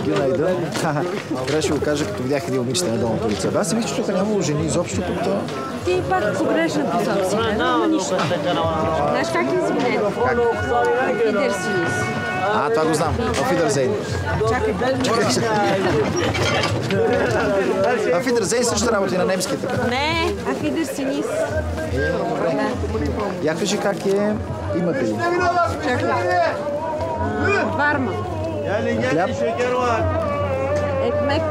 Гюнайдън. Трябваше го кажа, като видях един момичета на долната улица. Аз си мисля, че тук нямало жени изобщо, пък то... Ти пак погрешна посока си, няма нищо. Знаеш как е извинен? Фидерсинис. Това го знам. Фидерзейн. Чакай. Фидерзейн също работи на немски така. Не, Фидерсинис. Добре. Я кажи как е... Имате ли? Чакай. Варма. Хляб? Екмек.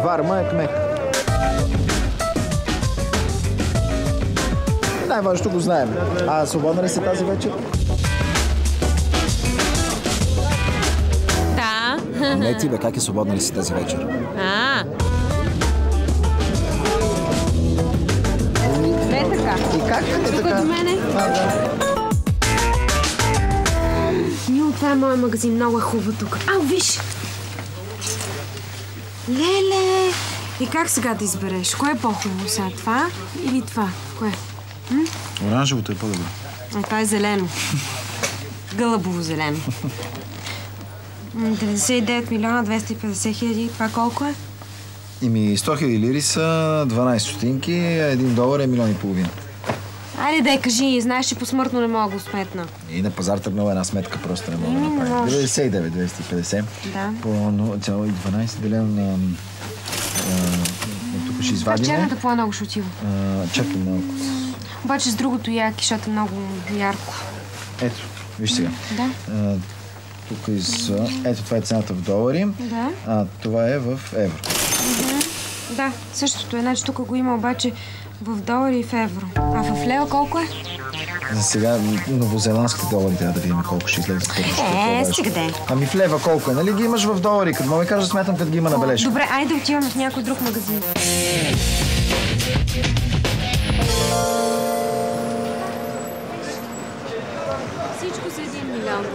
Варма, екмек. Най-важното го знаем. Свободна ли си тази вечер? Да. Не ти бе, как е свободна ли си тази вечер? Не така. И как е така? Тук до мене. Мило, това е моят магазин. Много е хубаво тук. Виж! Леле! И как сега да избереш? Кое е по-хубаво сега? Това или това? Кое? Оранжевото е по-добро. Това е зелено. Гълъбово зелено. 99 милиона 250 хиляди. Това колко е? 100 000 лири са 12 стотинки, $1 е милион и половина. Айде да кажи, знаеш, че посмъртно не мога да го сметна. И на пазар тръгнала една сметка, просто не мога да направи. 99 250 по 0,12 делено на... Тук ще извадим. Черната по-много ще отива. Чакай малко. Обаче с другото яки, защото е много ярко. Ето, виж сега. Да. Тук ето това е цената в долари. Да. Това е в евро. Да, същото е. Значи тук го има обаче в долари и в евро. А в лева колко е? За сега новозеландските долари трябва да видим колко ще излезе. Сега де. Ами в лева колко е? Нали ги имаш в долари? Като мога да кажа, смятам, като ги има на бележка. Добре, айде да отиваме в някой друг магазин. Всичко за 1 милион.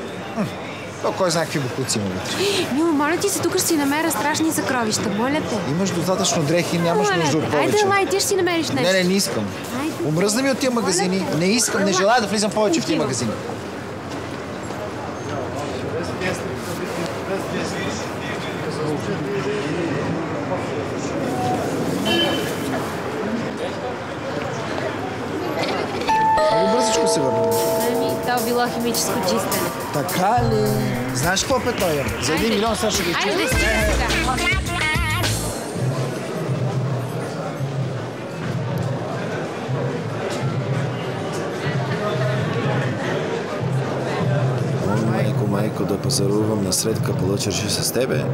Кой знае какви бокуци има вътре. Мило, моля ти се, тук ще си намеря страшни съкровища. Моля те. Имаш достатъчно дрехи, нямаш нужда от повече. Айде, лай, ти ще си намериш нещо. Не искам. Омръзна ми от тия магазини. Не искам, не желая да влизам повече в тия магазини. Бързичко се върна. То било химическо чистене. Така ли? Знаеш какво пе той е? За 1 милион сега ще го чуя. Айде да стига сега. Майко, да пазарувам насред Капалъчърши с тебе.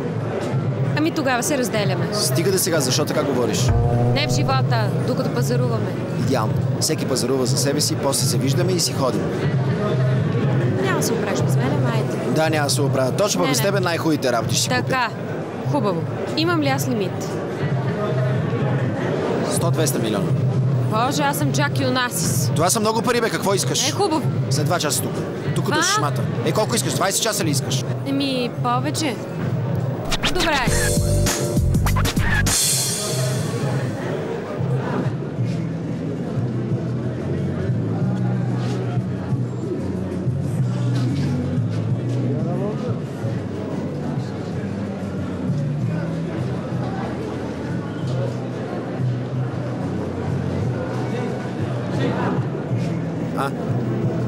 Ами тогава се разделяме. Стига да сега, защо така говориш? Не в живота, докато пазаруваме. Идеално. Всеки пазарува за себе си, после се виждаме и си ходим. Няма да се оправиш без мене, майде. Да, няма да се оправя. Точно без тебе най-хубавите работи ще си купя. Така, хубаво. Имам ли аз лимит? 100-200 милиона. Боже, аз съм Джак Юнасис. Това са много пари, бе. Какво искаш? Хубаво. След 2 часа тук. Тук до шмата. Колко искаш? 20 часа ли искаш? Повече. Добре.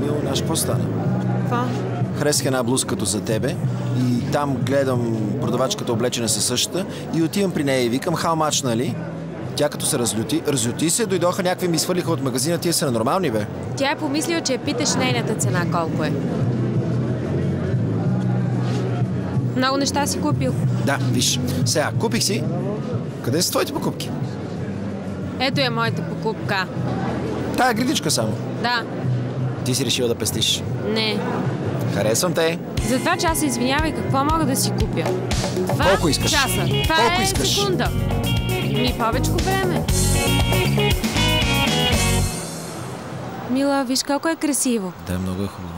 Мило, знаеш какво стана? Какво? Харесах една блузка като за тебе и там гледам продавачката облечена със същата и отивам при нея и викам, how much, нали? Тя като се разлюти се, дойдоха някакви ми свърлиха от магазина, тия са нормални, бе. Тя е помислила, че питаш нейната цена колко е. Много неща си купил. Да, виж. Сега, купих си. Къде са твоите покупки? Ето е моята покупка. Тая гридичка само. Да. Ти си решила да пестиш. Не. Харесвам те. За 2 часа, извинявай, какво мога да си купя? 2 Колко искаш? часа. Това Колко е искаш? секунда. Повечко време. Мила, виж колко е красиво. Да, много е хубаво.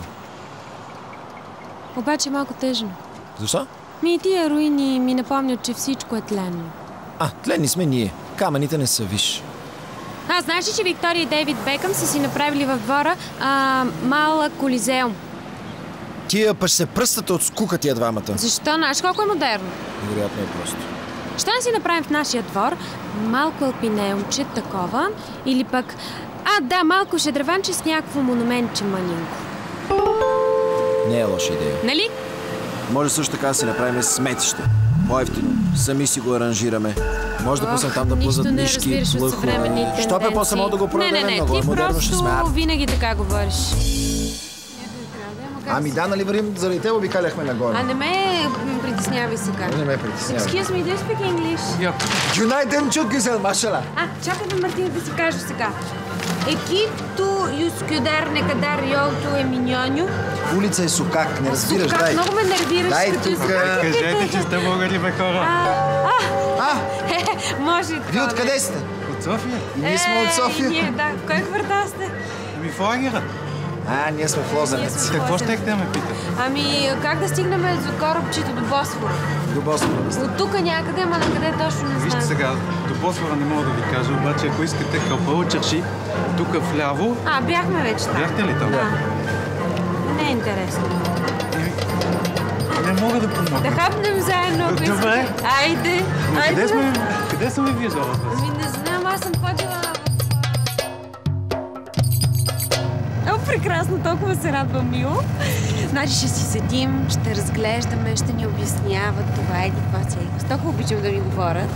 Обаче малко тъжно. Защо? Тия руини ми напомнят, че всичко е тленно. Тленни сме ние. Камъните не са, виж. Знаеш ли, че Виктория и Дейвид Бекъм са си направили във двора малък колизеум? Тия пък се пръстата от скука тия двамата. Защо? Знаеш колко е модерно? Вероятно е просто. Ще да си направим в нашия двор малко алпинеумче такова или пък... да, малко шедреванче с някакво монументче манинко. Не е лоша идея. Нали? Може също така да си направим сметище. По-евтино. Сами си го аранжираме. Може да пуснем там да плъзат мишки, плъхове. Що бе по-само да го продадем? Не, много ти модерно, ще сме арт. винаги така говориш. Ами да, нали вървим, заради те обикаляхме нагоре. Не ме притеснявай сега. Не ме притеснявай. Excuse me, do you speak English? Юнайтен чукисен, машала. Чакай да, Мартин, да си кажа сега. Екито юскюдар некадар йолто е миньоню. Улица е Сокак, не разбираш, Сокак, дай. много ме нервираш. Дай тук. Кажете, че сте българи, бе, хора. Може и Вие откъде сте? От София? И ние сме от София. Ние, да. Кой квартал сте? В лагера. Ние сме в Лозенец. Какво щехте да ме питате? Как да стигнем за корабчето до Босфора? До Босфора. От тук някъде, ама на къде точно не знам. Вижте сега, до Босфора не мога да ви кажа, обаче ако искате кълпало черши, тук вляво... Бяхме вече там. Бяхте ли там? Да. Не е интересно. Не мога да помогна. Да хапнем заедно, ако искате. Добре. Айде. Къде сме вие за вас? Не знам, аз съм ходила... Прекрасно, толкова се радвам, Мило. Значи ще си седим, ще разглеждаме, ще ни обясняват това или това си. Толкова обичам да ми говорят.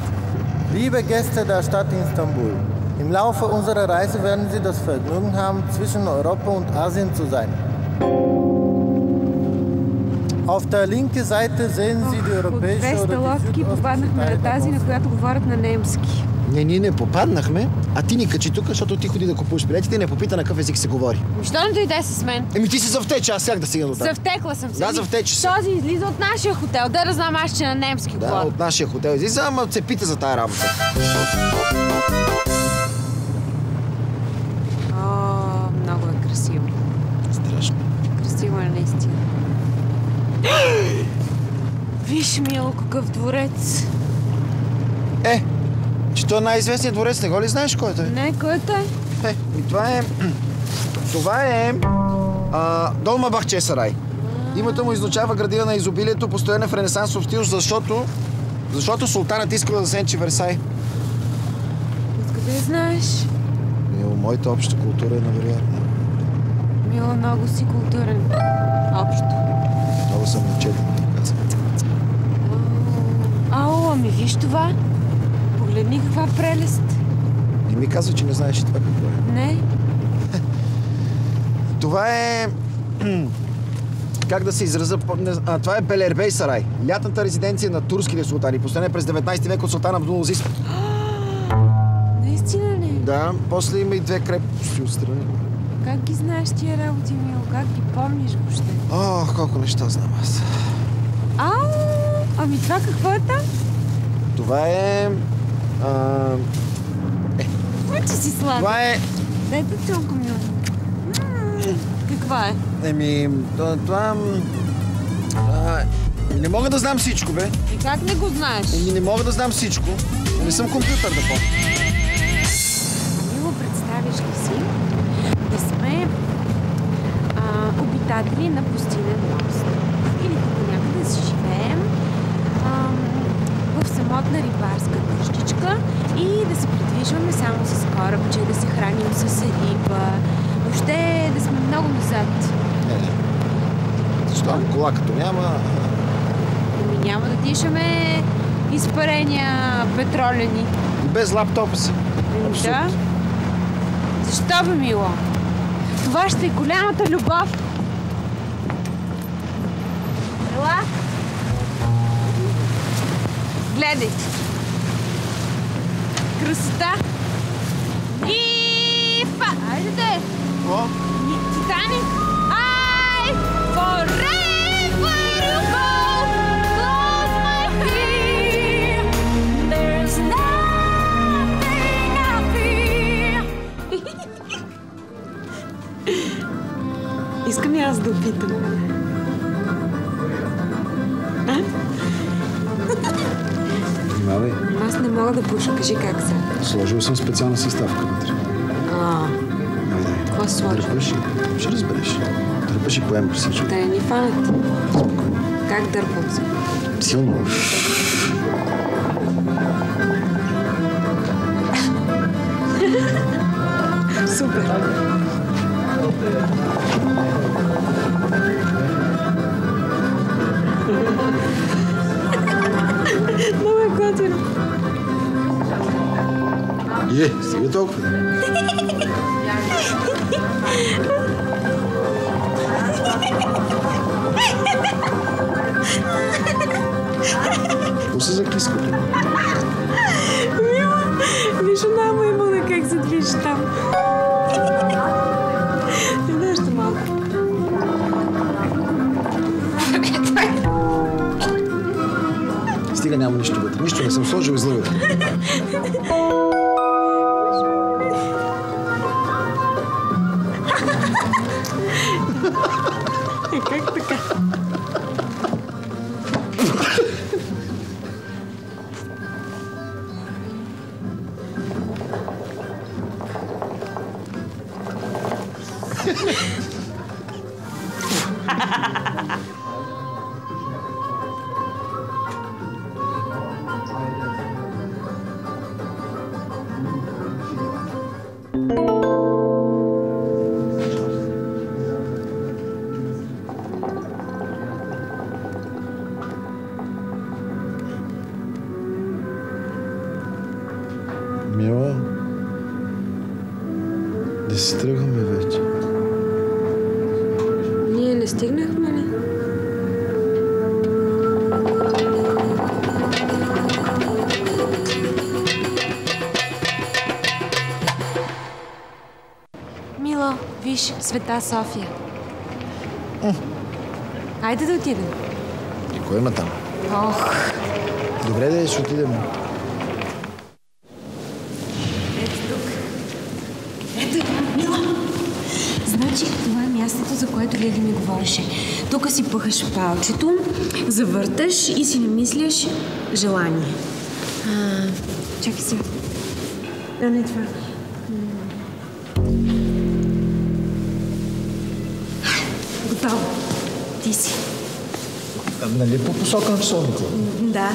Liebe Gäste der Stadt Istanbul, im Laufe unserer Reise werden Sie das Vergnügen haben, zwischen Europa und Asien zu sein. Auf der linken Seite sehen Sie die europäische oder die südostliche попаднахме на тази, на която говорят на немски. Ние не попаднахме, а ти ни качи тук, защото ти ходи да купуваш билетите и не попита на какъв език се говори. Защо не дойде с мен? Ти си завтече, аз сях да стигна до там. Завтекла съм се. Да, завтече се. Този излиза от нашия хотел. Да знам аз, че на немски говоря. Да, от нашия хотел излиза, ама се пита за тая работа. Много е красиво. Страшно. Красиво е наистина. Виж, Мило, какъв дворец. Че той е най-известният дворец, не го ли знаеш кой е той? Не, кой е той? Това е Долмабахче сарай. Името му излучава градина на изобилието, постоянен в ренесансов стил, защото султанът искал да сенчи Версай. Откъде знаеш? Мило, моята обща култура е невероятна. Мило, много си културен. Общо. Много съм начетен, казвам. Ами виж това. Погледни каква прелест. Не ми казва, че не знаеш и това какво е. Не. Това е... Как да се израза? Това е Белербей сарай. Лятната резиденция на турските султани. Построена през 19 век от султана Абдул-Азис. Наистина ли? Да, после има и две крепости отстрани. Как ги знаеш тия работи, Мило? Как ги помниш въобще? Колко неща знам аз. Ами това какво е там? Това е... Че си сладък. Това е... Дай пътилко, Мило. Каква е? Това... Не мога да знам всичко, бе. И как не го знаеш? Не мога да знам всичко. Не съм компютър да помня. Мило, представиш ли си да сме обитатели на пустинен мост? Или тук някъде да си живеем в самотна рибарска къщичка и да се придвижваме само с корабче, да се храним с риба. Въобще да сме много назад. Не. Защо? Кола като няма... Няма да дишаме изпарения петролени. И без лаптопа си. Да. Защо бе, Мило? Това ще е голямата любов. Ела? Гледай. Красота. И айде де. Какво? Титаник. Ай! Forever you go. Close my fear. There's nothing I fear. Искам и аз да опитам. Внимавай. Аз не мога да пуша. Кажи как се. Сложил съм специална съставка вътре. Какво се сложи? Разбереш ли? Ще разбереш. Дърпаш и поемаш всичко. Да не ни фанат. Как дърпам се? Силно. Супер! Много е готино. Стига толкова. Какво се закиска? Виж, она му имала как се движи там. Не още малко. Стига, няма нищо вътре. Нищо не съм сложил, излъгах. Как така? Мила, да си тръгваме вече. Ние не стигнахме ли? Мило, виж, Света София. Хайде да отидем. И кой има там? Ох, Добре, да ще отидем. ето тук. Ето е, Мило. Значи, това е мястото, за което Лили ми говореше. Тук си пъхаш палчето, завърташ и си намисляш желание. Чакай си. Не това. Готово. Ти си. Нали по посока на часовника? Да.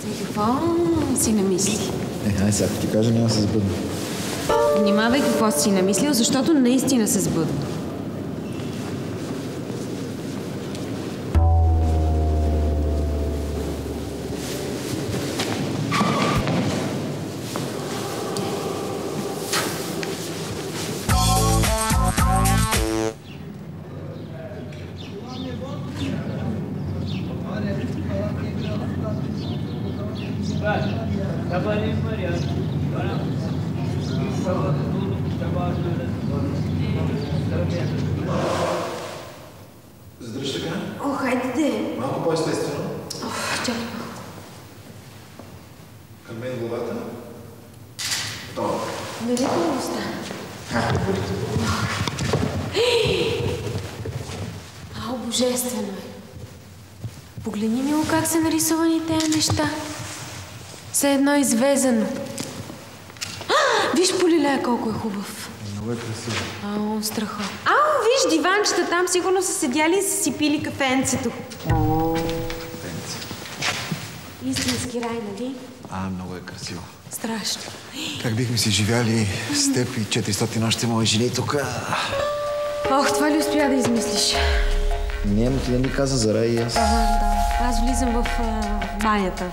Ти какво си намисли? Ай сега, ти кажа, няма да се сбъдне. Внимавай какво си намислил, защото наистина се сбъдва. Задръж така? О, хайде де. Малко по-естествено. Чакай. Към мен главата. Готово. Нали това остана? Ао, божествено е. Погледни, Мило, как са нарисувани тези неща. Все едно извезено. Виж Полилея колко е хубав. Много е красиво. Ао, страхотно. Ао, виж диванчета там, сигурно са седяли и са си пили кафенцето. Кафенце. Истински рай, нали? Много е красиво. Страшно. Как бихме си живяли с теб и 400 още мои жени тук? Ох, това ли успя да измислиш? Не, но ти не ми каза за рай и аз. Да. Аз влизам в банята.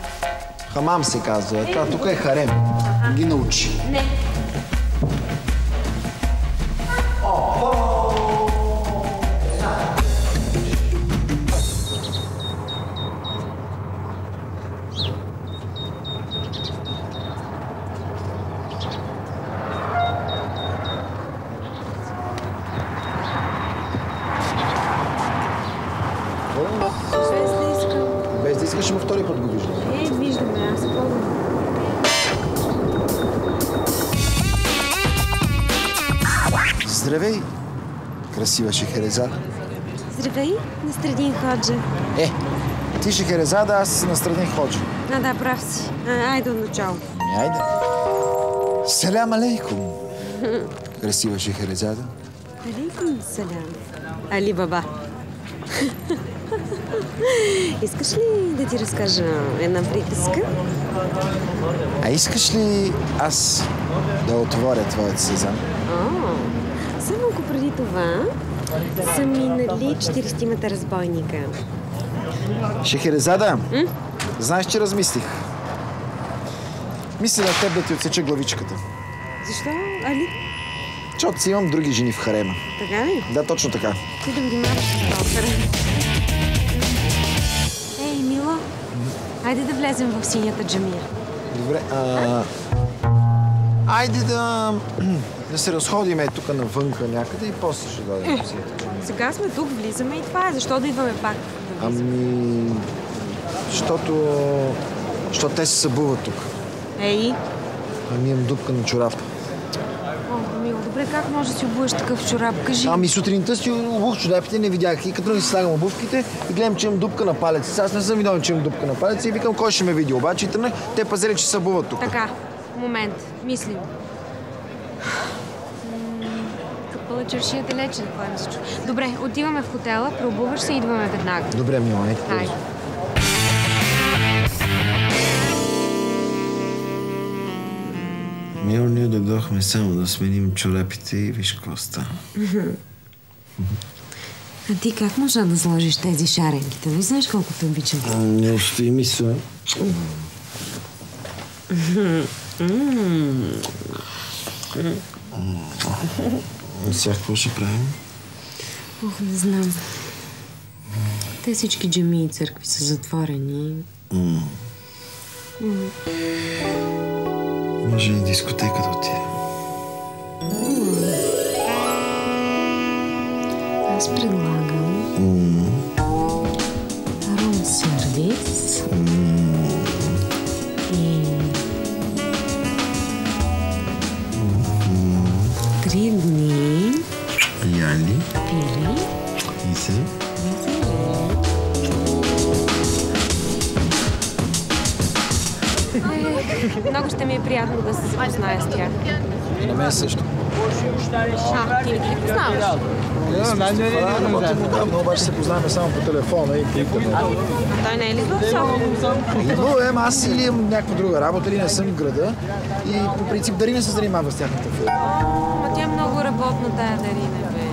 Хамам се казва. Това тук е харем. Ги научи. Не. Без да искам. Без да искаш, му втори път го виждам. Виждаме, аз помня. Здравей, красива Шехерезада. Здравей, Настрадин Ходжа. Ти Шехерезада, аз Настрадин Ходжа. Да, прав си. Айде от начало. Айде. Салям алейкум. Красива Шехерезада. Алейкум салям. Али Баба. Искаш ли да ти разкажа една приказка? А искаш ли аз да отворя твоят сезам? Само ако преди това са минали 40-мата разбойника. Шехерезада, знаеш, че размислих. Мисля на теб да ти отсеча главичката. Защо, Али? Защото си имам други жени в харема. Така ли? Да, точно така. Ти да внимаваш с опера. Ей, Мило, айде да влезем в синята джамия. Добре, айде да се разходиме тук навънка някъде и после ще дойдем в синята джамия. Сега сме тук, влизаме и това е. Защо да идваме пак? Защото те се събуват тук. Ей! Имам дупка на чорап. О, Мило, добре, как може да си обуеш такъв чорап? Кажи. Сутринта си обух чорапите, не видях. И като не си слагам обувките, и гледам, че имам дупка на палец. Аз не съм видял, че имам дупка на палец и викам, кой ще ме види. Обаче и тръгнах, те пазели, че събуват тук. Така, момент, мислим. Къпала чершия далече, да ходим за чу. Добре, отиваме в хотела, преобуваш се и идваме веднага. Добре, Мила, Хайде. Мило, ние дойдохме само да сменим чорапите и виж какво става. А ти как можа да сложиш тези шаренките? Не знаеш колко те обичам. Не остави мисля. Сега какво ще правим? Ох, не знам. Те всички джамии и църкви са затворени. Може и дискотека да отидем. Аз предлагам рум сервис и 3 дни Яли пили и се. Много ще ми е приятно да се запозная с тях. И на мен също. Ти не ги познаваш? Работим отдавна, обаче се познаваме само по телефона и по интернет. Той не е ли в София? Идвал аз или имам някаква друга работа, или не съм в града. И по принцип Дарина се занимава с тяхната фирма. Ма тя е много работна, тая Дарина, бе.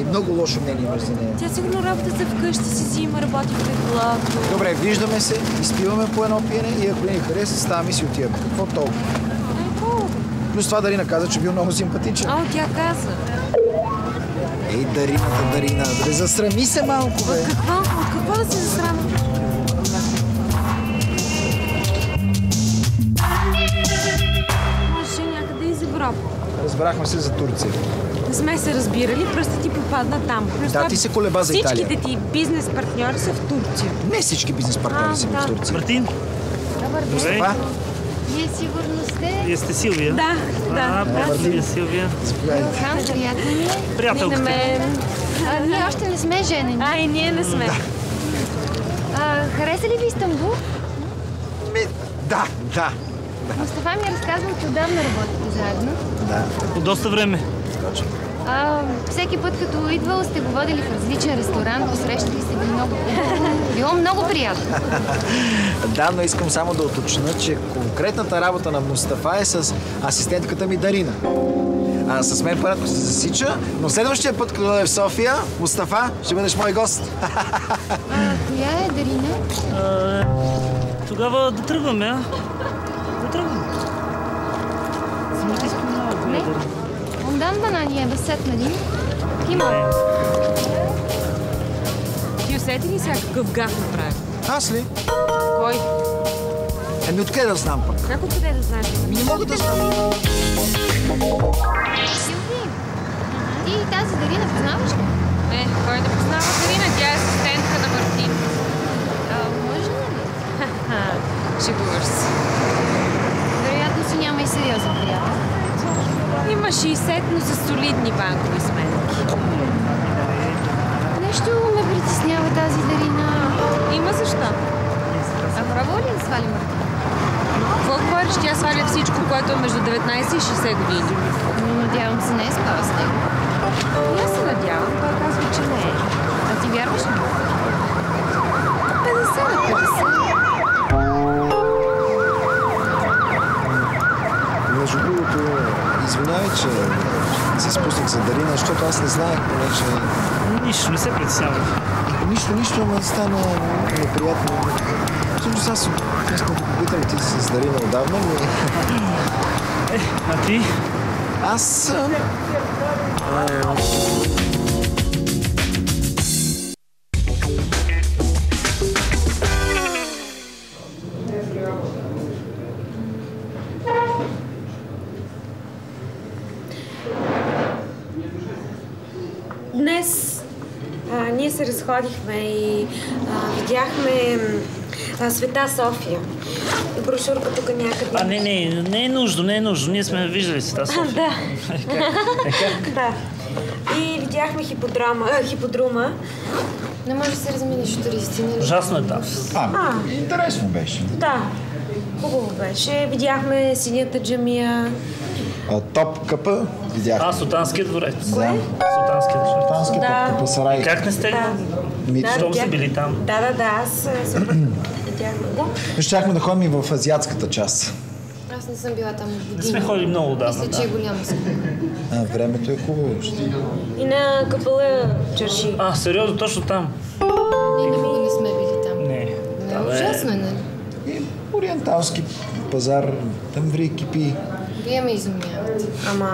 Много лошо мнение има за нея. Тя сигурно работа се вкъщи си взима, работи пред главно. Добре, виждаме се, изпиваме по едно пиене и ако не ни хареса, ставаме и си отиваме. Какво толкова? Плюс това Дарина каза, че бил много симпатичен. Тя каза. Ей, Дарина, бе, засрами се малко, бе. От какво? От какво да се засрама? Може някъде из Европа. Разбрахме се за Турция. Не сме се разбирали, просто ти попадна там. Плюс Да, ти се колеба за Италия. Всичките ти бизнес партньори са в Турция. Не всички бизнес партньори са в Турция. Мартин? Добре. Вие сигурно сте? Вие сте Силвия? Да. Вие Силвия. Хан, приятно ми е. Приятелката. Ние още не сме женени. И ние не сме. Хареса ли ви Истанбул? Да. Мустафа ми е разказвал, че отдавна работите заедно. Да. От доста време. Всеки път, като идвал, сте го водили в различен ресторант, посрещали сте ви много. Било много приятно. Да, но искам само да уточня, че конкретната работа на Мустафа е с асистентката ми Дарина. С мен първато се засича, но следващия път, като дойде в София, Мустафа, ще бъдеш мой гост. Коя е Дарина? Тогава да тръгваме, а? Да тръгваме. Не. Ondan bana niye bahsetmedin? Kim o? Ти усети ли сега какъв гаф направи? Аз ли? Кой? Откъде да знам пък? Как откъде да знаеш? Не мога да знам. Силви, ти и тази Дарина познаваш ли? Кой да познава Дарина? Тя е асистентка на Мартин. Може ли? Шегуваш се. Вероятно си няма и сериозен приятел. Има 60, но са солидни банкови сметки. Нещо ме притеснява тази Дарина. Има защо. Пробва ли да свали Мартин? какво говориш? Тя сваля всичко, което е между 19 и 60 години. Надявам се, не е спала с него. И аз се надявам, той казва, че не е. А ти вярваш ли? 50 на 50. Между другото, извинявай, че се спуснах за Дарина, защото аз не знаех, понеже... Нищо, не се притеснявай. Нищо, ама стана неприятно. Всъщност аз искам да попитам, ти си с Дарина отдавна ли? А ти? Аз... Днес ние се разходихме и видяхме Света София. Брошурка тук някъде. Не е нужно. Ние сме виждали Света София. Да. Как? Да. И видяхме хиподрума. Не може да се размениш от туристи, нали? Ужасно е там. Интересно беше. Да. Хубаво беше. Видяхме синята джамия. Топ къпа видяхме. Султанския дворец. Кое? Султанския дворец. Султанския топ къпа сарай. Как не сте? Щом са били там. Да, аз видяхме го. Щяхме да ходим и в азиатската част. Аз не съм била там от години. Не сме ходили много отдавна. Мисля, че е голямо скоро. Времето е хубаво. И на Капала чарши. Сериозно, точно там? Ние никога не сме били там. Не. Ужасно е, нали? И ориенталски пазар, там ври кипи. Вие ме изумявате. Ама,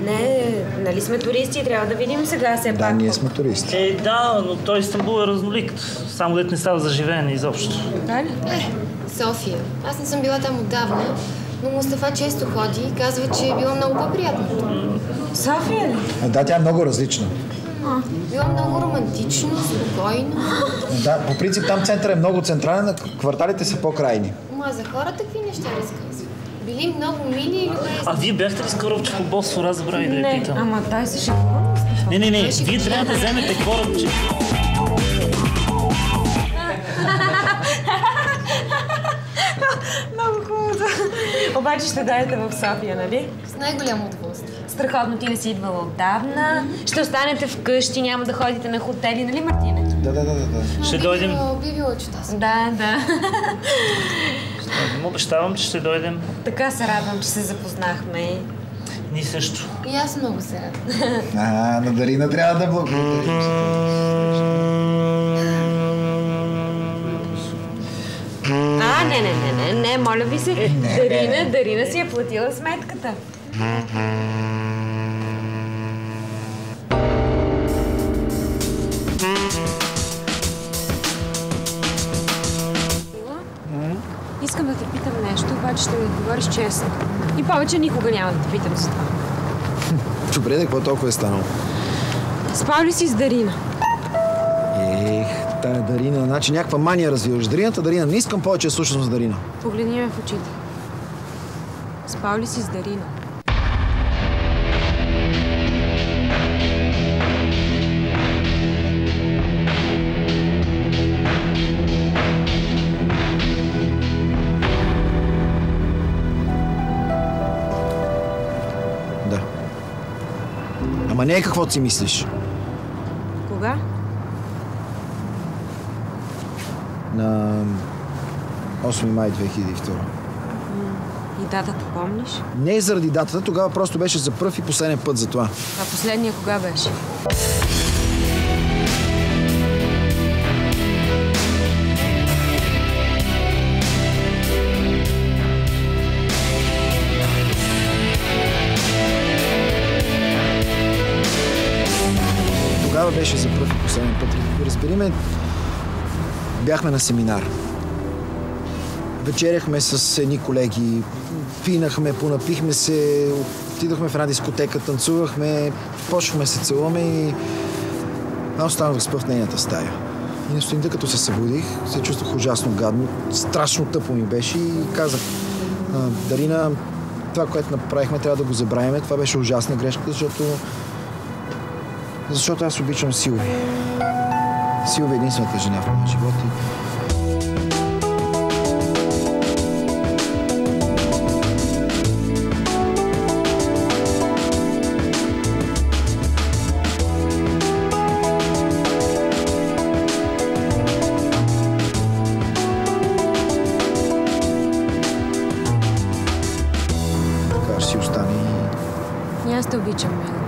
не, нали сме туристи, трябва да видим сега все пак. Да, ние сме туристи. Да, но той Истанбул е разнолик. Само дет не става за живеене изобщо. Да ли? София. Аз не съм била там отдавна, но Мустафа често ходи и казва, че е било много по-приятно. София ли? Да, тя е много различна. Било много романтично, спокойно. Да, по принцип там центърът е много централен, а кварталите са по-крайни. Ма за хората какви неща разказва? Били много мили и любезни. Вие бяхте ли скоро по Босфора, забравих да я питам? Ама той се шегува. Не. Вие трябва да вземете корабче. Много хубаво. Обаче ще дойдете в София, нали? С най-голямо удоволствие. Страхотно, ти не си идвала отдавна. Ще останете вкъщи, няма да ходите на хотели, нали, Мартине? Да. Ще дойдем. Би било чудесно. Да. Обещавам, че ще дойдем. Така се радвам, че се запознахме. Ние също. И аз много се радвам. На Дарина трябва да благодарим. Не, моля ви се. Дарина си е платила сметката. Искам да те питам нещо, обаче ще ми отговориш честно. И повече никога няма да те питам за това. Добре, какво толкова е станало? Спал ли си с Дарина? Тая Дарина, значи някаква мания развиваш. Дарина, не искам повече да слушам с Дарина. Погледни ме в очите. Спал ли си с Дарина? Да. Ама не е каквото си мислиш. Кога? На 8 май 2002. И датата помниш? Не е заради датата, тогава просто беше за пръв и последен път за това. А последния кога беше? Тогава беше за пръв и последен път. Разбери ме, бяхме на семинар. Вечеряхме с едни колеги, пинахме, понапихме се, отидохме в една дискотека, танцувахме, почнахме се целуваме и аз останах да спя в нейната стая. И на сутринта, като се събудих, се чувствах ужасно гадно, страшно тъпо ми беше и казах: Дарина, това, което направихме, трябва да го забравим. Това беше ужасна грешка, защото аз обичам Силви. Силви е единствената жена в моя живот. обичам Милан.